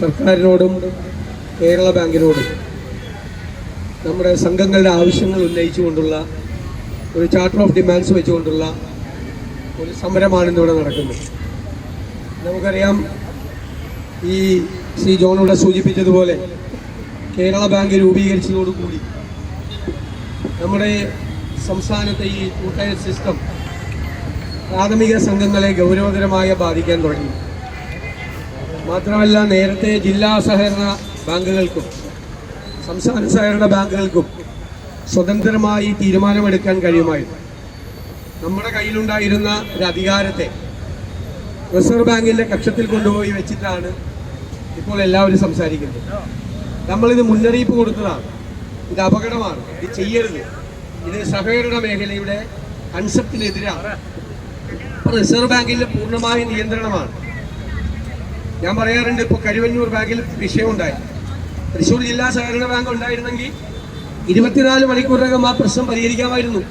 സർക്കാരിനോടും കേരള ബാങ്കിനോടും നമ്മുടെ സംഘങ്ങളുടെ ആവശ്യങ്ങൾ ഉന്നയിച്ചുകൊണ്ടുള്ള ഒരു ചാർട്ടർ ഓഫ് ഡിമാൻഡ്സ് വെച്ചുകൊണ്ടുള്ള ഒരു സമരമാണ് ഇന്നിവിടെ നടക്കുന്നത്. നമുക്കറിയാം, ഈ ശ്രീ ജോൺ ഇവിടെ സൂചിപ്പിച്ചതുപോലെ കേരള ബാങ്ക് രൂപീകരിച്ചതോടുകൂടി നമ്മുടെ സംസ്ഥാനത്തെ ഈ ടു ടയർ സിസ്റ്റം പ്രാഥമിക സംഘങ്ങളെ ഗൗരവതരമായി ബാധിക്കാൻ തുടങ്ങി. മാത്രമല്ല, നേരത്തെ ജില്ലാ സഹകരണ ബാങ്കുകൾക്കും സംസ്ഥാന സഹകരണ ബാങ്കുകൾക്കും സ്വതന്ത്രമായി തീരുമാനമെടുക്കാൻ കഴിയുമായിരുന്നു. നമ്മുടെ കയ്യിലുണ്ടായിരുന്ന ഒരു അധികാരത്തെ റിസർവ് ബാങ്കിൻ്റെ കക്ഷത്തിൽ കൊണ്ടുപോയി വെച്ചിട്ടാണ് ഇപ്പോൾ എല്ലാവരും സംസാരിക്കുന്നത്. നമ്മളിത് മുന്നറിയിപ്പ് കൊടുത്തതാണ്. ഇത് അപകടമാണ്, ഇത് ചെയ്യരുത്, ഇത് സഹകരണ മേഖലയുടെ കൺസെപ്റ്റിനെതിരാണ്. റിസർവ് ബാങ്കിൻ്റെ പൂർണ്ണമായ നിയന്ത്രണമാണ്. ഞാൻ പറയാറുണ്ട്, ഇപ്പോൾ കരുവന്നൂർ ബാങ്കിൽ വിഷയമുണ്ടായി. തൃശ്ശൂർ ജില്ലാ സഹകരണ ബാങ്ക് ഉണ്ടായിരുന്നെങ്കിൽ 24 മണിക്കൂറിനകം ആ പ്രശ്നം പരിഹരിക്കാമായിരുന്നു.